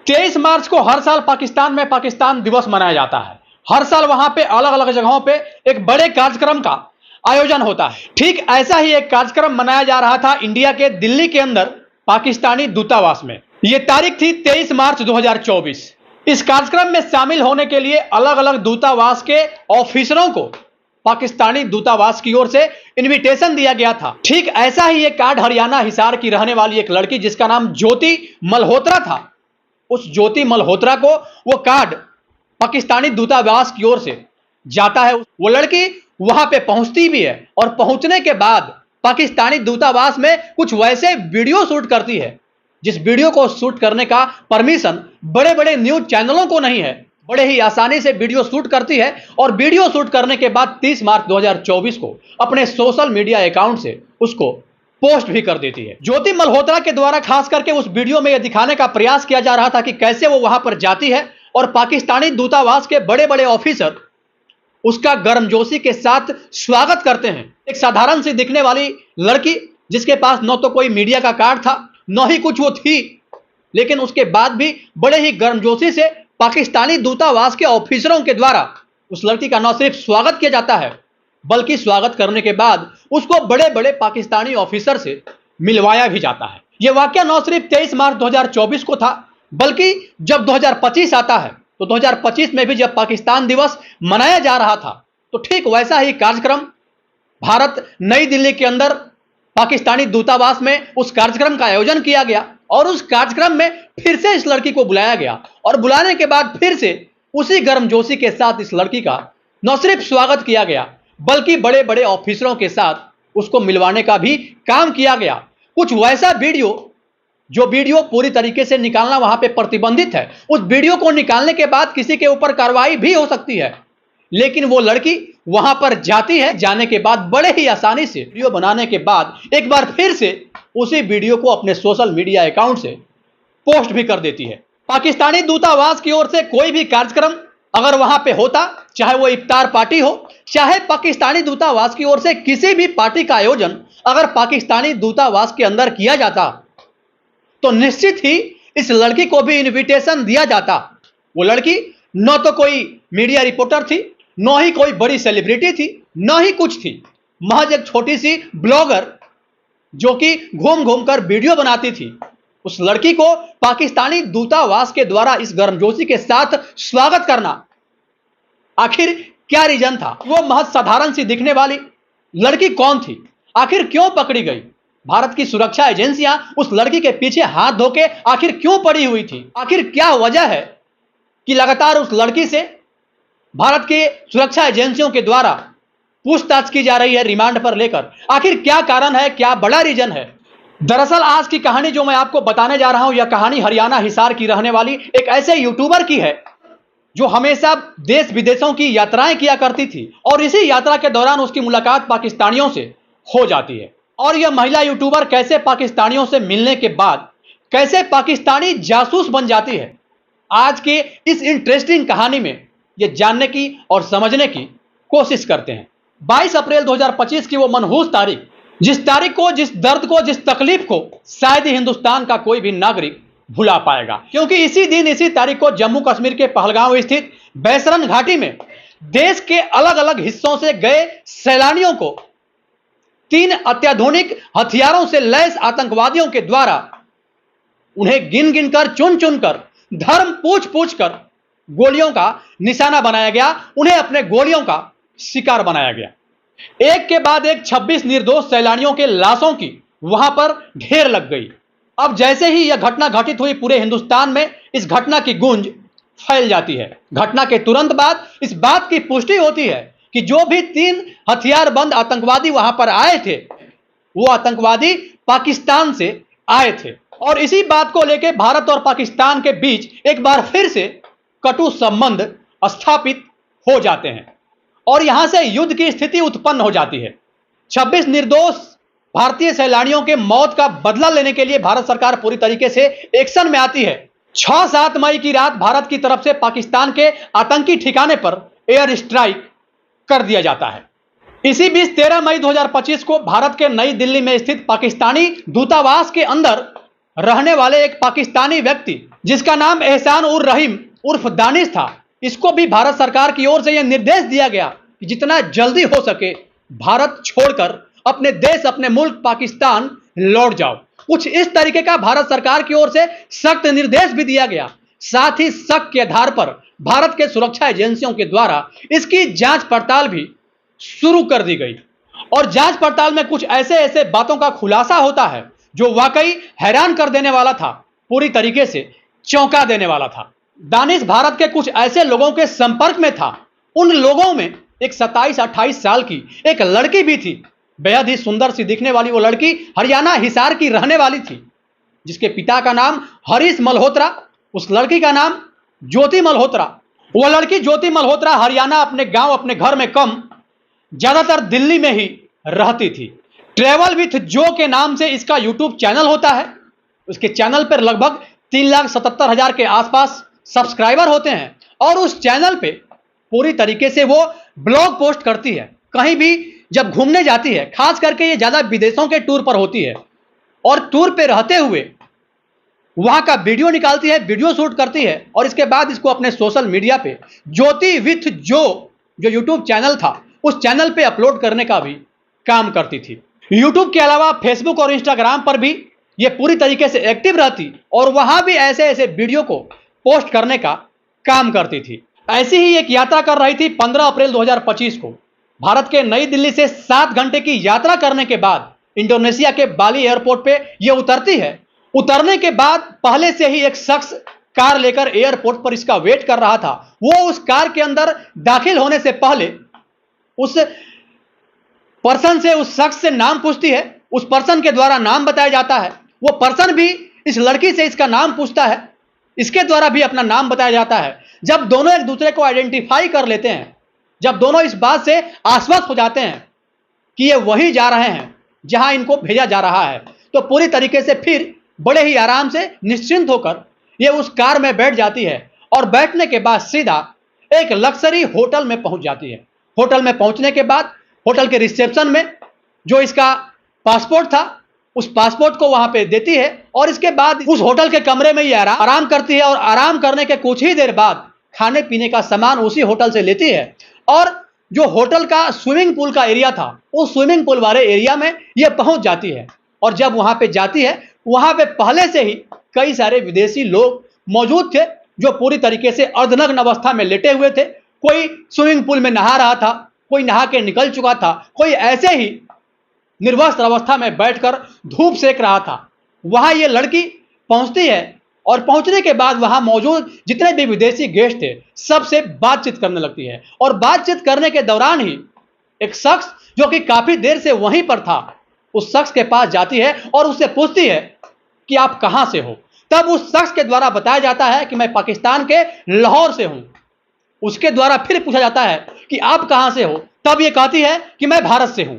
23 मार्च को हर साल पाकिस्तान में पाकिस्तान दिवस मनाया जाता है। हर साल वहां पे अलग अलग जगहों पे एक बड़े कार्यक्रम का आयोजन होता है। ठीक ऐसा ही एक कार्यक्रम मनाया जा रहा था इंडिया के दिल्ली के अंदर पाकिस्तानी दूतावास में। यह तारीख थी 23 मार्च 2024। इस कार्यक्रम में शामिल होने के लिए अलग अलग दूतावास के ऑफिसरों को पाकिस्तानी दूतावास की ओर से इनविटेशन दिया गया था। ठीक ऐसा ही एक कार्ड हरियाणा हिसार की रहने वाली एक लड़की जिसका नाम ज्योति मल्होत्रा था, उस ज्योति मल्होत्रा को वो कार्ड पाकिस्तानी दूतावास की ओर से जाता है। वो लड़की वहां पे पहुंचती भी है और पहुंचने के बाद पाकिस्तानी दूतावास में कुछ वैसे वीडियो शूट करती है जिस वीडियो को शूट करने का परमिशन बड़े बड़े न्यूज चैनलों को नहीं है। बड़े ही आसानी से वीडियो शूट करती है और वीडियो शूट करने के बाद 30 मार्च 2024 को अपने सोशल मीडिया अकाउंट से उसको पोस्ट भी कर देती है। ज्योति मल्होत्रा के द्वारा खास करके उस वीडियो में यह दिखाने का प्रयास किया जा रहा था कि कैसे वो वहां पर जाती है और पाकिस्तानी दूतावास के बड़े बड़े ऑफिसर उसका गर्मजोशी के साथ स्वागत करते हैं। एक साधारण सी दिखने वाली लड़की जिसके पास न तो कोई मीडिया का कार्ड था न ही कुछ वो थी, लेकिन उसके बाद भी बड़े ही गर्मजोशी से पाकिस्तानी दूतावास के ऑफिसरों के द्वारा उस लड़की का न सिर्फ स्वागत किया जाता है बल्कि स्वागत करने के बाद उसको बड़े बड़े पाकिस्तानी ऑफिसर से मिलवाया भी जाता है। यह वाकया न सिर्फ 23 मार्च 2024 को था बल्कि जब 2025 आता है तो 2025 में भी जब पाकिस्तान दिवस मनाया जा रहा था तो ठीक वैसा ही कार्यक्रम भारत नई दिल्ली के अंदर पाकिस्तानी दूतावास में उस कार्यक्रम का आयोजन किया गया और उस कार्यक्रम में फिर से इस लड़की को बुलाया गया और बुलाने के बाद फिर से उसी गर्मजोशी के साथ इस लड़की का न सिर्फ स्वागत किया गया बल्कि बड़े बड़े ऑफिसरों के साथ उसको मिलवाने का भी काम किया गया। कुछ वैसा वीडियो जो वीडियो पूरी तरीके से निकालना वहां पे प्रतिबंधित है, उस वीडियो को निकालने के बाद किसी के ऊपर कार्रवाई भी हो सकती है, लेकिन वो लड़की वहां पर जाती है। जाने के बाद बड़े ही आसानी से वीडियो बनाने के बाद एक बार फिर से उसी वीडियो को अपने सोशल मीडिया अकाउंट से पोस्ट भी कर देती है। पाकिस्तानी दूतावास की ओर से कोई भी कार्यक्रम अगर वहां पे होता, चाहे वो इफ्तार पार्टी हो, चाहे पाकिस्तानी दूतावास की ओर से किसी भी पार्टी का आयोजन अगर पाकिस्तानी दूतावास के अंदर किया जाता तो निश्चित ही इस लड़की को भी इनविटेशन दिया जाता। वो लड़की न तो कोई मीडिया रिपोर्टर थी, न ही कोई बड़ी सेलिब्रिटी थी, न ही कुछ थी, महज एक छोटी सी ब्लॉगर जो कि घूम घूम कर वीडियो बनाती थी। उस लड़की को पाकिस्तानी दूतावास के द्वारा इस गर्मजोशी के साथ स्वागत करना, आखिर क्या रीजन था? वो महज साधारण सी दिखने वाली लड़की कौन थी? आखिर क्यों पकड़ी गई? भारत की सुरक्षा एजेंसियां उस लड़की के पीछे हाथ धोके आखिर क्यों पड़ी हुई थी? आखिर क्या वजह है कि लगातार उस लड़की से भारत के सुरक्षा एजेंसियों के द्वारा पूछताछ की जा रही है रिमांड पर लेकर? आखिर क्या कारण है, क्या बड़ा रीजन है? दरअसल आज की कहानी जो मैं आपको बताने जा रहा हूं, यह कहानी हरियाणा हिसार की रहने वाली एक ऐसे यूट्यूबर की है जो हमेशा देश विदेशों की यात्राएं किया करती थी और इसी यात्रा के दौरान उसकी मुलाकात पाकिस्तानियों से हो जाती है। और यह महिला यूट्यूबर कैसे पाकिस्तानियों से मिलने के बाद कैसे पाकिस्तानी जासूस बन जाती है, आज के इस इंटरेस्टिंग कहानी में यह जानने की और समझने की कोशिश करते हैं। 22 अप्रैल 2025 की वो मनहूस तारीख, जिस तारीख को, जिस दर्द को, जिस तकलीफ को शायद ही हिंदुस्तान का कोई भी नागरिक भुला पाएगा, क्योंकि इसी दिन इसी तारीख को जम्मू कश्मीर के पहलगांव स्थित बैसरन घाटी में देश के अलग अलग हिस्सों से गए सैलानियों को 3 अत्याधुनिक हथियारों से लैस आतंकवादियों के द्वारा उन्हें गिन गिन कर, चुन चुन कर, धर्म पूछ पूछ कर गोलियों का निशाना बनाया गया, उन्हें अपने गोलियों का शिकार बनाया गया। एक के बाद एक 26 निर्दोष सैलानियों के लाशों की वहां पर ढेर लग गई। अब जैसे ही यह घटना घटित हुई, पूरे हिंदुस्तान में इस घटना की गूंज फैल जाती है। घटना के तुरंत बाद इस बात की पुष्टि होती है कि जो भी 3 हथियारबंद आतंकवादी वहां पर आए थे वो आतंकवादी पाकिस्तान से आए थे और इसी बात को लेकर भारत और पाकिस्तान के बीच एक बार फिर से कटु संबंध स्थापित हो जाते हैं और यहां से युद्ध की स्थिति उत्पन्न हो जाती है। 26 निर्दोष भारतीय सैलानियों के मौत का बदला लेने के लिए भारत सरकार पूरी तरीके से एक्शन में आती है। 6-7 मई की रात भारत की तरफ से पाकिस्तान के आतंकी ठिकाने पर एयर स्ट्राइक कर दिया जाता है। इसी बीच 13 मई 2025 को भारत के नई दिल्ली में स्थित पाकिस्तानी दूतावास के अंदर रहने वाले एक पाकिस्तानी व्यक्ति जिसका नाम एहसान उर रहीम उर्फ दानिश था। इसको भी भारत सरकार की ओर से यह निर्देश दिया गया कि जितना जल्दी हो सके भारत छोड़कर अपने देश, अपने मुल्क पाकिस्तान लौट जाओ। कुछ इस तरीके का भारत सरकार की ओर से सख्त निर्देश भी दिया गया। साथ ही शक के आधार पर भारत के सुरक्षा एजेंसियों के द्वारा इसकी जांच पड़ताल भी शुरू कर दी गई और जांच पड़ताल में कुछ ऐसे ऐसे बातों का खुलासा होता है जो वाकई हैरान कर देने वाला था, पूरी तरीके से चौंका देने वाला था। दानिश भारत के कुछ ऐसे लोगों के संपर्क में था। उन लोगों में एक 27-28 साल की एक लड़की भी थी, बेहद ही सुंदर सी दिखने वाली वो लड़की हरियाणा हिसार की रहने वाली थी, जिसके पिता का नाम हरीश मल्होत्रा, उस लड़की का नाम ज्योति मल्होत्रा। वो लड़की ज्योति मल्होत्रा हरियाणा अपने गांव, अपने घर में कम, ज्यादातर दिल्ली में ही रहती थी। ट्रेवल विथ जो के नाम से इसका यूट्यूब चैनल होता है। उसके चैनल पर लगभग 3,77,000 के आसपास सब्सक्राइबर होते हैं और उस चैनल पे पूरी तरीके से वो ब्लॉग पोस्ट करती है। कहीं भी जब घूमने जाती है, खास करके ये ज्यादा विदेशों के टूर पर होती है और टूर पे रहते हुए वहां का वीडियो निकालती है, वीडियो शूट करती है और इसके बाद इसको अपने सोशल मीडिया पे ज्योति विथ जो यूट्यूब चैनल था उस चैनल पे अपलोड करने का भी काम करती थी। यूट्यूब के अलावा फेसबुक और इंस्टाग्राम पर भी ये पूरी तरीके से एक्टिव रहती और वहां भी ऐसे ऐसे वीडियो को पोस्ट करने का काम करती थी। ऐसी ही एक यात्रा कर रही थी 15 अप्रैल 2025 को। भारत के नई दिल्ली से 7 घंटे की यात्रा करने के बाद इंडोनेशिया के बाली एयरपोर्ट पे ये उतरती है। उतरने के बाद पहले से ही एक शख्स कार लेकर एयरपोर्ट पर इसका वेट कर रहा था। वो उस कार के अंदर दाखिल होने से पहले उस पर्सन से, उस शख्स से नाम पूछती है। उस पर्सन के द्वारा नाम बताया जाता है। वो पर्सन भी इस लड़की से इसका नाम पूछता है, इसके द्वारा भी अपना नाम बताया जाता है। जब दोनों एक दूसरे को आइडेंटिफाई कर लेते हैं, जब दोनों इस बात से आश्वस्त हो जाते हैं कि ये वहीं जा रहे हैं जहां इनको भेजा जा रहा है, तो पूरी तरीके से फिर बड़े ही आराम से निश्चिंत होकर ये उस कार में बैठ जाती है और बैठने के बाद सीधा एक लग्जरी होटल में पहुंच जाती है। होटल में पहुंचने के बाद होटल के रिसेप्शन में जो इसका पासपोर्ट था उस पासपोर्ट को वहां पे देती है और इसके बाद उस होटल के कमरे में ये आराम करती है और आराम करने के कुछ ही देर बाद खाने पीने का सामान उसी होटल से लेती है और जो होटल का स्विमिंग पूल का एरिया था उस स्विमिंग पूल वाले एरिया में ये पहुंच जाती है। और जब वहां पे जाती है, वहां पे पहले से ही कई सारे विदेशी लोग मौजूद थे जो पूरी तरीके से अर्धनग्न अवस्था में लेटे हुए थे। कोई स्विमिंग पूल में नहा रहा था, कोई नहा के निकल चुका था, कोई ऐसे ही निर्वस्त्र अवस्था में बैठकर धूप सेक रहा था। वहां ये लड़की पहुंचती है और पहुंचने के बाद वहां मौजूद जितने भी विदेशी गेस्ट थे सबसे बातचीत करने लगती है और बातचीत करने के दौरान ही एक शख्स जो कि काफी देर से वहीं पर था उस शख्स के पास जाती है और उससे पूछती है कि आप कहां से हो। तब उस शख्स के द्वारा बताया जाता है कि मैं पाकिस्तान के लाहौर से हूं। उसके द्वारा फिर पूछा जाता है कि आप कहां से हो। तब ये कहती है कि मैं भारत से हूं।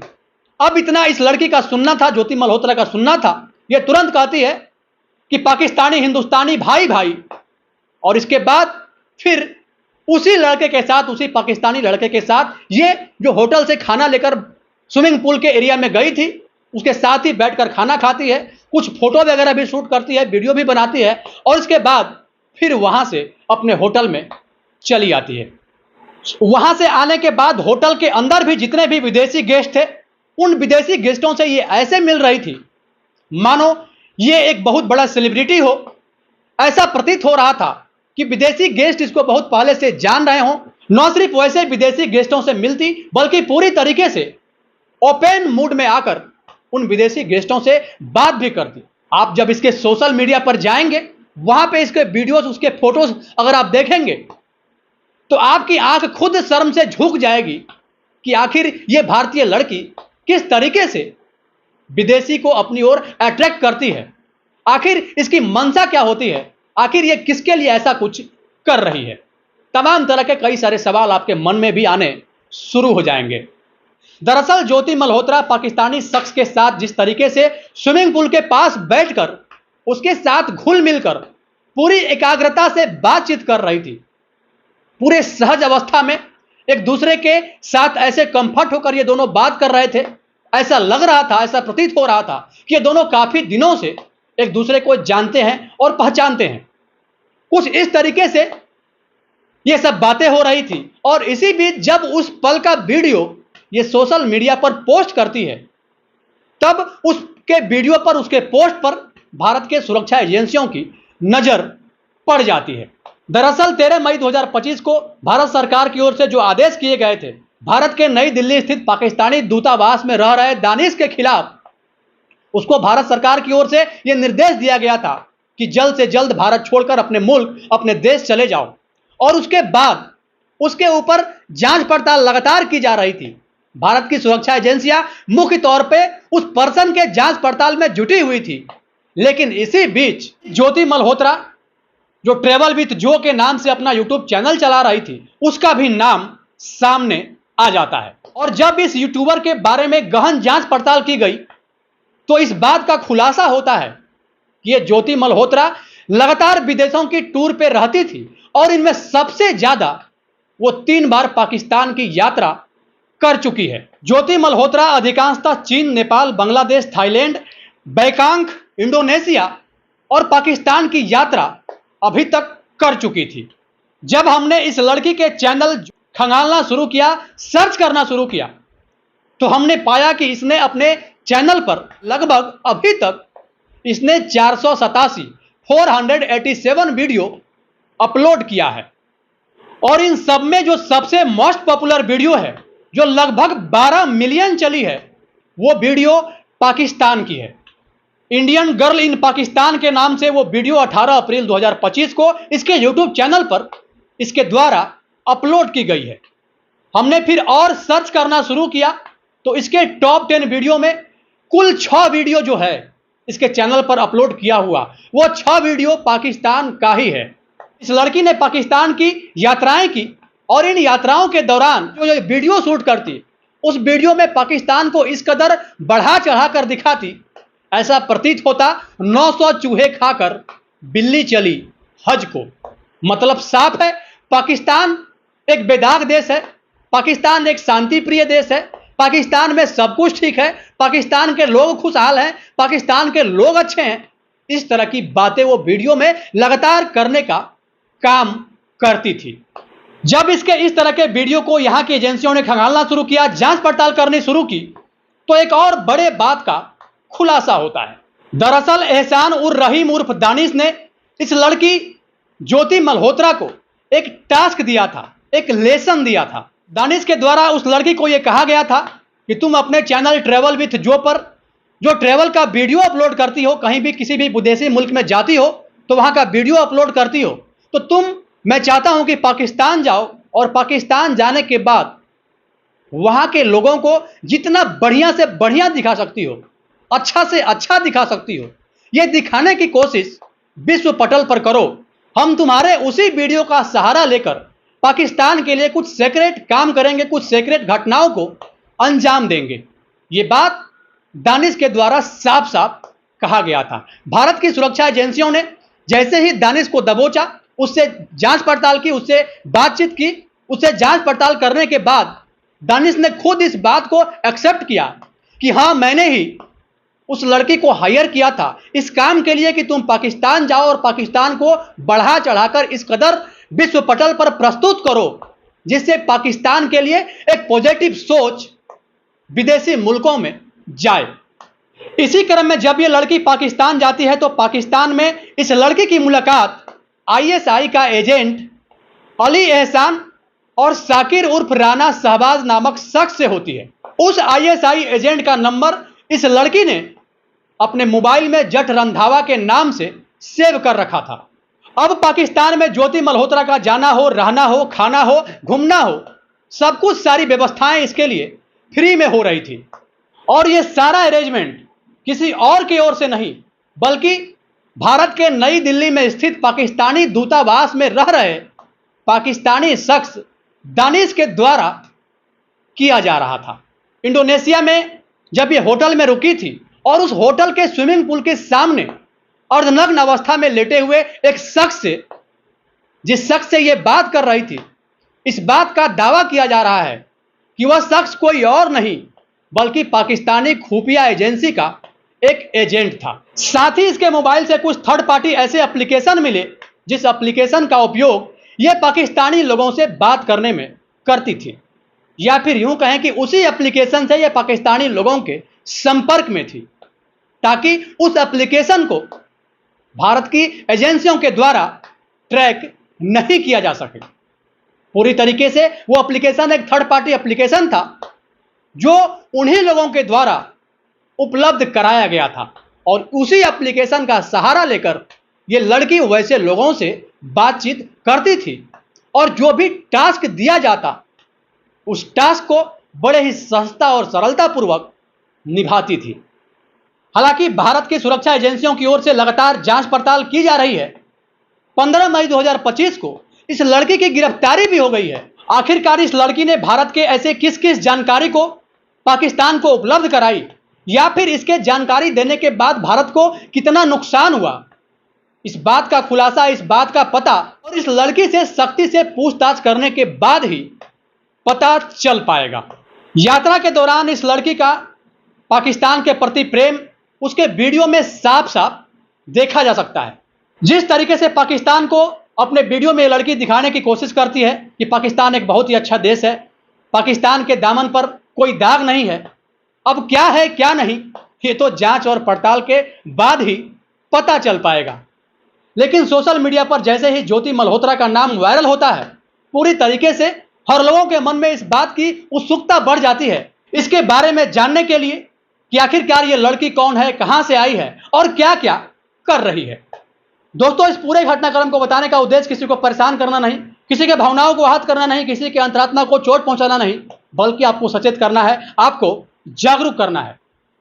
अब इतना इस लड़की का सुनना था, ज्योति मल्होत्रा का सुनना था। यह तुरंत कहती है कि पाकिस्तानी हिंदुस्तानी भाई भाई। और इसके बाद फिर उसी लड़के के साथ, उसी पाकिस्तानी लड़के के साथ ये जो होटल से खाना लेकर स्विमिंग पूल के एरिया में गई थी उसके साथ ही बैठकर खाना खाती है, कुछ फोटो वगैरह भी शूट करती है, वीडियो भी बनाती है और इसके बाद फिर वहां से अपने होटल में चली आती है। वहां से आने के बाद होटल के अंदर भी जितने भी विदेशी गेस्ट थे उन विदेशी गेस्टों से ये ऐसे मिल रही थी मानो ये एक बहुत बड़ा सेलिब्रिटी हो। ऐसा प्रतीत हो रहा था कि विदेशी गेस्ट इसको बहुत पहले से जान रहे हों। न सिर्फ वैसे विदेशी गेस्टों से मिलती बल्कि पूरी तरीके से ओपन मूड में आकर उन विदेशी गेस्टों से बात भी करती। आप जब इसके सोशल मीडिया पर जाएंगे, वहां पे इसके वीडियोस, उसके फोटोज अगर आप देखेंगे तो आपकी आंख खुद शर्म से झुक जाएगी कि आखिर ये भारतीय लड़की किस तरीके से विदेशी को अपनी ओर अट्रैक्ट करती है। आखिर इसकी मंशा क्या होती है, आखिर ये किसके लिए ऐसा कुछ कर रही है। तमाम तरह के कई सारे सवाल आपके मन में भी आने शुरू हो जाएंगे। दरअसल ज्योति मल्होत्रा पाकिस्तानी शख्स के साथ जिस तरीके से स्विमिंग पूल के पास बैठकर उसके साथ घुल मिलकर पूरी एकाग्रता से बातचीत कर रही थी, पूरे सहज अवस्था में एक दूसरे के साथ ऐसे कंफर्ट होकर ये दोनों बात कर रहे थे। ऐसा लग रहा था, ऐसा प्रतीत हो रहा था कि ये दोनों काफी दिनों से एक दूसरे को जानते हैं और पहचानते हैं। कुछ इस तरीके से ये सब बातें हो रही थी। और इसी बीच जब उस पल का वीडियो ये सोशल मीडिया पर पोस्ट करती है, तब उसके वीडियो पर, उसके पोस्ट पर भारत के सुरक्षा एजेंसियों की नजर पड़ जाती है। दरअसल 13 मई 2025 को भारत सरकार की ओर से जो आदेश किए गए थे, भारत के नई दिल्ली स्थित पाकिस्तानी दूतावास में रह रहे दानिश के खिलाफ, उसको भारत सरकार की ओर से यह निर्देश दिया गया था कि जल्द से जल्द भारत छोड़कर अपने मुल्क, अपने देश चले जाओ। और उसके बाद उसके ऊपर जांच पड़ताल लगातार की जा रही थी। भारत की सुरक्षा एजेंसियां मुख्य तौर पे उस पर्सन के जांच पड़ताल में जुटी हुई थी। लेकिन इसी बीच ज्योति मल्होत्रा, जो ट्रैवल विद जो के नाम से अपना यूट्यूब चैनल चला रही थी, उसका भी नाम सामने आ जाता है। और जब इस यूट्यूबर के बारे में गहन जांच पड़ताल की गई, तो इस बात का खुलासा होता है कि ये ज्योति मल्होत्रा लगातार विदेशों की टूर पे रहती थी और इनमें सबसे ज्यादा वो 3 बार पाकिस्तान की यात्रा कर चुकी है। ज्योति मल्होत्रा अधिकांशतः चीन, Nepal, Bangladesh, Thailand, Bangkok, Indonesia और पाकिस्तान की यात्रा अभी तक कर चुकी थी। जब हमने इस लड़की के चैनल खंगालना शुरू किया, सर्च करना शुरू किया, तो हमने पाया कि इसने अपने चैनल पर लगभग अभी तक इसने 487 वीडियो अपलोड किया है। और इन सब में जो सबसे मोस्ट पॉपुलर वीडियो है, जो लगभग 12 मिलियन चली है, वो वीडियो पाकिस्तान की है। इंडियन गर्ल इन पाकिस्तान के नाम से वो वीडियो 18 अप्रैल 2025 को इसके यूट्यूब चैनल पर इसके द्वारा अपलोड की गई है। हमने फिर और सर्च करना शुरू किया, तो इसके टॉप 10 वीडियो में कुल 6 वीडियो जो है इसके चैनल पर अपलोड किया हुआ, वो 6 वीडियो पाकिस्तान का ही है। इस लड़की ने पाकिस्तान की यात्राएं की और इन यात्राओं के दौरान जो वीडियो शूट करती, उस वीडियो में पाकिस्तान को इस कदर बढ़ा चढ़ाकर दिखाती, ऐसा प्रतीत होता 900 चूहे खाकर बिल्ली चली हज को। मतलब साफ है, पाकिस्तान एक बेदाग देश है, पाकिस्तान एक शांति प्रिय देश है, पाकिस्तान में सब कुछ ठीक है, पाकिस्तान के लोग खुशहाल हैं, पाकिस्तान के लोग अच्छे हैं। इस तरह की बातें वो वीडियो में लगातार करने का काम करती थी। जब इसके इस तरह के वीडियो को यहां की एजेंसियों ने खंगालना शुरू किया, जांच पड़ताल करनी शुरू की, तो एक और बड़े बात का खुलासा होता है। दरअसल एहसान उर रहीम उर्फ दानिश ने इस लड़की ज्योति मल्होत्रा को एक टास्क दिया था, एक लेसन दिया था। दानिश के द्वारा उस लड़की को यह कहा गया था कि तुम अपने चैनल ट्रैवल विथ जो पर जो ट्रैवल का वीडियो अपलोड करती हो, कहीं भी किसी भी विदेशी मुल्क में जाती हो तो वहां का वीडियो अपलोड करती हो, तो मैं चाहता हूं कि पाकिस्तान जाओ और पाकिस्तान जाने के बाद वहां के लोगों को जितना बढ़िया से बढ़िया दिखा सकती हो, अच्छा से अच्छा दिखा सकती हो, यह दिखाने की कोशिश विश्व पटल पर करो। हम तुम्हारे उसी वीडियो का सहारा लेकर पाकिस्तान के लिए कुछ सीक्रेट काम करेंगे, कुछ सीक्रेट घटनाओं को अंजाम देंगे। ये बात दानिश के द्वारा साफ साफ कहा गया था। भारत की सुरक्षा एजेंसियों ने जैसे ही दानिश को दबोचा, उससे जांच पड़ताल की, उससे बातचीत की, उससे जांच पड़ताल करने के बाद दानिश ने खुद इस बात को एक्सेप्ट किया कि हां, मैंने ही उस लड़की को हायर किया था इस काम के लिए कि तुम पाकिस्तान जाओ और पाकिस्तान को बढ़ा चढ़ाकर इस कदर विश्व पटल पर प्रस्तुत करो, जिससे पाकिस्तान के लिए एक पॉजिटिव सोच विदेशी मुल्कों में जाए। इसी क्रम में जब यह लड़की पाकिस्तान जाती है, तो पाकिस्तान में इस लड़की की मुलाकात आईएसआई का एजेंट अली एहसान और साकिर उर्फ राना शहबाज नामक शख्स से होती है। उस आईएसआई एजेंट का नंबर इस लड़की ने अपने मोबाइल में जट रंधावा के नाम से सेव कर रखा था। अब पाकिस्तान में ज्योति मल्होत्रा का जाना हो, रहना हो, खाना हो, घूमना हो, सब कुछ, सारी व्यवस्थाएं इसके लिए फ्री में हो रही थी। और यह सारा अरेंजमेंट किसी और की ओर से नहीं, बल्कि भारत के नई दिल्ली में स्थित पाकिस्तानी दूतावास में रह रहे पाकिस्तानी शख्स दानिश के द्वारा किया जा रहा था। इंडोनेशिया में जब यह होटल में रुकी थी और उस होटल के स्विमिंग पूल के सामने अर्धनग्न अवस्था में लेटे हुए एक शख्स से, जिस शख्स से यह बात कर रही थी, इस बात का दावा किया जा रहा है कि वह शख्स कोई और नहीं बल्कि पाकिस्तानी खुफिया एजेंसी का एक एजेंट था। साथ ही इसके मोबाइल से कुछ थर्ड पार्टी ऐसे एप्लीकेशन मिले जिस एप्लीकेशन का उपयोग ये पाकिस्तानी लोगों से बात करने में करती थी, या फिर यूं कहें कि उसी एप्लीकेशन से ये पाकिस्तानी लोगों के संपर्क में थी, ताकि उस एप्लीकेशन को भारत की एजेंसियों के द्वारा ट्रैक नहीं किया जा सके। पूरी तरीके से वो एप्लीकेशन एक थर्ड पार्टी एप्लीकेशन था जो उन्हीं लोगों के द्वारा उपलब्ध कराया गया था, और उसी एप्लीकेशन का सहारा लेकर ये लड़की वैसे लोगों से बातचीत करती थी, और जो भी टास्क दिया जाता उस टास्क को बड़े ही सहजता और सरलता पूर्वक निभाती थी। हालांकि भारत की सुरक्षा एजेंसियों की ओर से लगातार जांच पड़ताल की जा रही है। 15 मई 2025 को इस लड़की की गिरफ्तारी भी हो गई है। आखिरकार इस लड़की ने भारत के ऐसे किस किस जानकारी को पाकिस्तान को उपलब्ध कराई, या फिर इसके जानकारी देने के बाद भारत को कितना नुकसान हुआ, इस बात का खुलासा, इस बात का पता और इस लड़की से सख्ती से पूछताछ करने के बाद ही पता चल पाएगा। यात्रा के दौरान इस लड़की का पाकिस्तान के प्रति प्रेम उसके वीडियो में साफ साफ देखा जा सकता है। जिस तरीके से पाकिस्तान को अपने वीडियो में लड़की दिखाने की कोशिश करती है कि पाकिस्तान एक बहुत ही अच्छा देश है, पाकिस्तान के दामन पर कोई दाग नहीं है। अब क्या है क्या नहीं, ये तो जांच और पड़ताल के बाद ही पता चल पाएगा। लेकिन सोशल मीडिया पर जैसे ही ज्योति मल्होत्रा का नाम वायरल होता है, पूरी तरीके से हर लोगों के मन में इस बात की उत्सुकता बढ़ जाती है, इसके बारे में जानने के लिए कि आखिरकार ये लड़की कौन है, कहां से आई है और क्या क्या कर रही है। दोस्तों, इस पूरे घटनाक्रम को बताने का उद्देश्य किसी को परेशान करना नहीं, किसी के भावनाओं को आहत करना नहीं, किसी के अंतरात्मा को चोट पहुंचाना नहीं, बल्कि आपको सचेत करना है, आपको जागरूक करना है।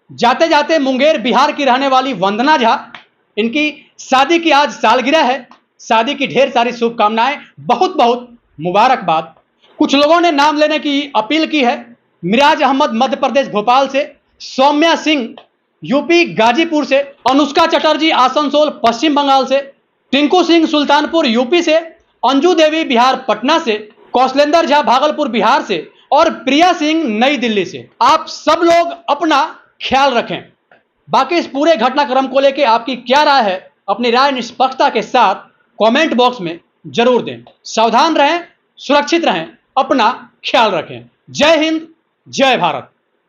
जाते जाते मुंगेर बिहार की रहने वाली वंदना झा, इनकी शादी की आज सालगिरह है। शादी की ढेर सारी शुभकामनाएं, बहुत बहुत मुबारकबाद। कुछ लोगों ने नाम लेने की अपील की है। मिराज अहमद मध्य प्रदेश भोपाल से, सौम्या सिंह यूपी गाजीपुर से, अनुष्का चटर्जी आसनसोल पश्चिम बंगाल से, टिंकू सिंह सुल्तानपुर यूपी से, अंजू देवी बिहार पटना से, कौशलेंद्र झा भागलपुर बिहार से और प्रिया सिंह नई दिल्ली से। आप सब लोग अपना ख्याल रखें। बाकी इस पूरे घटनाक्रम को लेकर आपकी क्या राय है, अपनी राय निष्पक्षता के साथ कमेंट बॉक्स में जरूर दें। सावधान रहें, सुरक्षित रहें, अपना ख्याल रखें। जय हिंद, जय भारत।